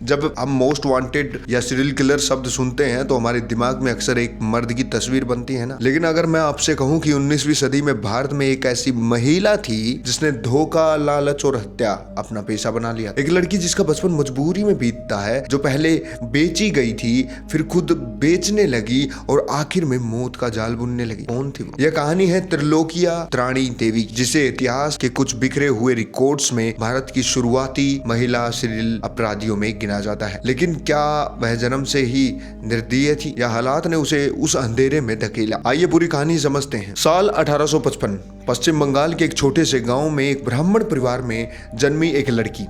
जब हम most wanted या सीरियल किलर शब्द सुनते हैं तो हमारे दिमाग में अक्सर एक मर्द की तस्वीर बनती है ना। लेकिन अगर मैं आपसे कहूं कि 19वीं सदी में भारत में एक ऐसी महिला थी जिसने धोखा, लालच और हत्या अपना पेशा बना लिया। एक लड़की जिसका बचपन मजबूरी में बीतता है, जो पहले बेची गई थी, फिर खुद बेचने लगी और आखिर में मौत का जाल बुनने लगी। कौन थी? यह कहानी है त्रिलोकिया त्राणी देवी, जिसे इतिहास के कुछ बिखरे हुए रिकॉर्ड्स में भारत की शुरुआती महिला सीरियल अपराधियों में गिना जाता है। लेकिन क्या वह जन्म से ही निर्दयी थी या हालात ने उसे उस अंधेरे में धकेला? आइए पूरी कहानी समझते हैं। साल 1855 पश्चिम बंगाल के एक छोटे से गांव में एक ब्राह्मण परिवार में जन्मी एक लड़की,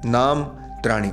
नाम त्राणी।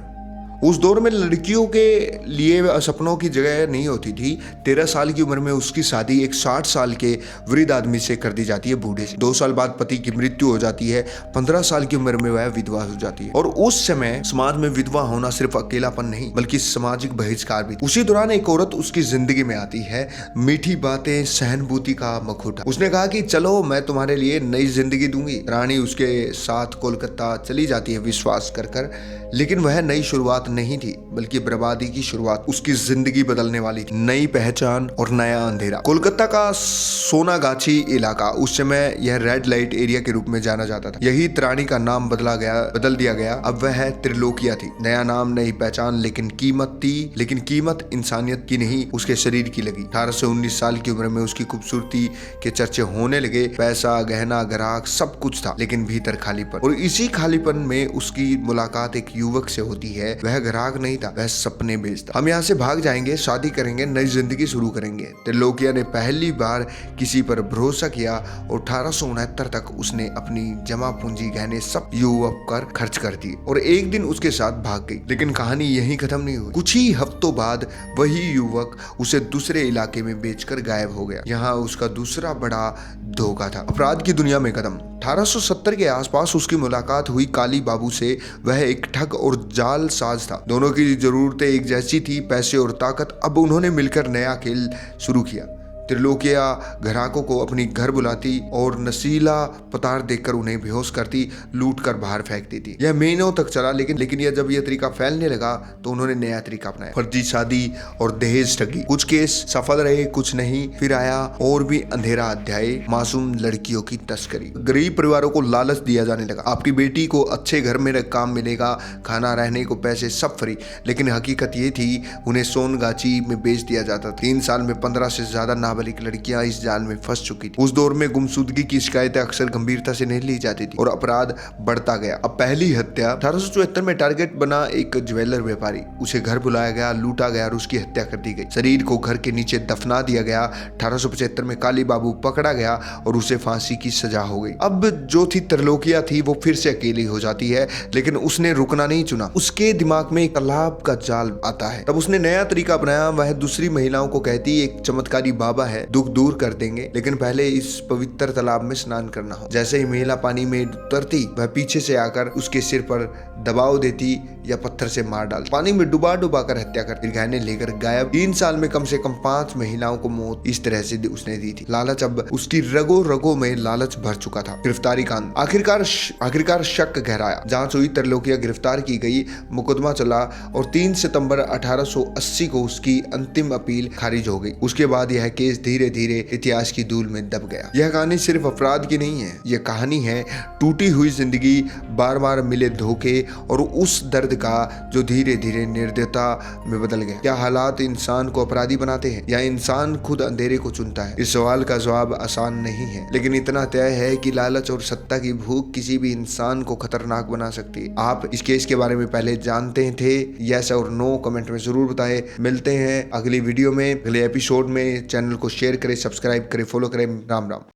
उस दौर में लड़कियों के लिए सपनों की जगह नहीं होती थी। 13 साल की उम्र में उसकी शादी एक 60 साल के वृद्ध आदमी से कर दी जाती है, बूढ़े से। 2 साल बाद पति की मृत्यु हो जाती है। 15 साल की उम्र में वह विधवा हो जाती है। और उस समय समाज में विधवा होना सिर्फ अकेलापन नहीं बल्कि सामाजिक बहिष्कार भी। उसी दौरान एक औरत उसकी जिंदगी में आती है, मीठी बातें, सहानुभूति का मखौटा। उसने कहा कि चलो मैं तुम्हारे लिए नई जिंदगी दूंगी। रानी उसके साथ कोलकाता चली जाती है विश्वास कर। लेकिन वह नई शुरुआत नहीं थी बल्कि बर्बादी की शुरुआत। उसकी जिंदगी बदलने वाली थी, नई पहचान और नया अंधेरा। कोलकाता का सोनागाछी इलाका, उस समय यह रेड लाइट एरिया के रूप में जाना जाता था। यही त्राणी का नाम बदल दिया गया। अब वह त्रिलोकिया थी। नया नाम, नई पहचान, लेकिन कीमत थी। लेकिन कीमत इंसानियत की नहीं, उसके शरीर की लगी। 18 से 19 साल की उम्र में उसकी खूबसूरती के चर्चे होने लगे। पैसा, गहना, ग्राहक सब कुछ था, लेकिन भीतर खालीपन। और इसी खालीपन में उसकी मुलाकात एक युवक से होती है। वह ग्राहक नहीं था, वह सपने बेचता। हम यहाँ से भाग जाएंगे, शादी करेंगे, नई जिंदगी शुरू करेंगे। त्रिलोकिया ने पहली बार किसी पर भरोसा किया और 1869 तक उसने अपनी जमा पूंजी, गहने सब युवक पर खर्च कर दिए और एक दिन उसके साथ भाग गई। लेकिन कहानी यहीं खत्म नहीं हुई। कुछ ही हफ्तों बाद वही युवक उसे दूसरे इलाके में बेचकर गायब हो गया। यहाँ उसका दूसरा बड़ा धोखा था, अपराध की दुनिया में कदम। 1870 के आसपास उसकी मुलाकात हुई काली बाबू से। वह एक ठग और जाल साज था। दोनों की जरूरतें एक जैसी थी, पैसे और ताकत। अब उन्होंने मिलकर नया खेल शुरू किया। त्रिलोकिया ग्राहकों को अपनी घर बुलाती और नशीला पदार्थ देकर उन्हें बेहोश करती, लूट कर बाहर फेंक देती। यह महीनों तक चला, लेकिन जब यह तरीका फैलने लगा तो उन्होंने नया तरीका अपनाया, फर्जी शादी और दहेज ठगी। कुछ केस सफल रहे, कुछ नहीं। फिर आया और भी अंधेरा अध्याय, मासूम लड़कियों की तस्करी। गरीब परिवारों को लालच दिया जाने लगा, आपकी बेटी को अच्छे घर में काम मिलेगा, खाना, रहने को पैसे सब फ्री। लेकिन हकीकत ये थी, उन्हें सोनगाछी में बेच दिया जाता था। 3 साल में 15 से ज्यादा नाबालिग लड़कियां इस जाल में फंस चुकी थी। उस दौर में गुमशुदगी की शिकायतें अक्सर गंभीरता से नहीं ली जाती थी और अपराध बढ़ता गया। अब पहली हत्या 1874 में टारगेट बना एक ज्वेलर व्यापारी। उसे घर बुलाया गया, लूटा गया और उसकी हत्या कर दी गई। शरीर को घर के नीचे दफना दिया गया। 1875 में काली बाबू पकड़ा गया और उसे फांसी की सजा हो गई। अब जो थी त्रिलोकिया थी, वो फिर से अकेली हो जाती है, लेकिन उसने रुकना नहीं चुना। उसके दिमाग में एक तालाब का जाल आता है। तब उसने नया तरीका अपनाया। वह दूसरी महिलाओं को कहती, एक चमत्कारी बाबा है, दुख दूर कर देंगे, लेकिन पहले इस पवित्र तालाब में स्नान करना हो। जैसे ही महिला पानी में उतरती, वह पीछे से आकर उसके सिर पर दबाव देती या पत्थर से मार डालती। पानी में डुबा कर हत्या करती, गहने लेकर गायब। 3 साल में कम से कम 5 महिलाओं को मौत इस तरह से उसने दी थी। लालच, अब उसकी रगों में लालच भर चुका था। गिरफ्तारी कांड, आखिरकार शक गहराया। जांच हुई, त्रिलोकिया गिरफ्तार की गई, मुकदमा चला और 3 सितंबर 1880 को उसकी अंतिम अपील खारिज हो गई। उसके बाद यह केस धीरे धीरे इतिहास की धूल में दब गया। यह कहानी सिर्फ अपराध की नहीं है, यह कहानी है टूटी हुई जिंदगी, बार बार मिले धोखे और उस दर्द का जो धीरे धीरे निर्दयता में बदल गया। क्या हालात इंसान को अपराधी बनाते हैं या इंसान खुद अंधेरे को चुनता है? इस सवाल का जवाब आसान नहीं है, लेकिन इतना तय है कि लालच और सत्ता की भूख किसी भी इंसान को खतरनाक बना सकती है। आप इस केस के बारे में पहले जानते थे? यस और नो कमेंट में जरूर बताएं। मिलते हैं अगली वीडियो में, अगले एपिसोड में। चैनल को शेयर करें, सब्सक्राइब करें, फॉलो करें। राम राम।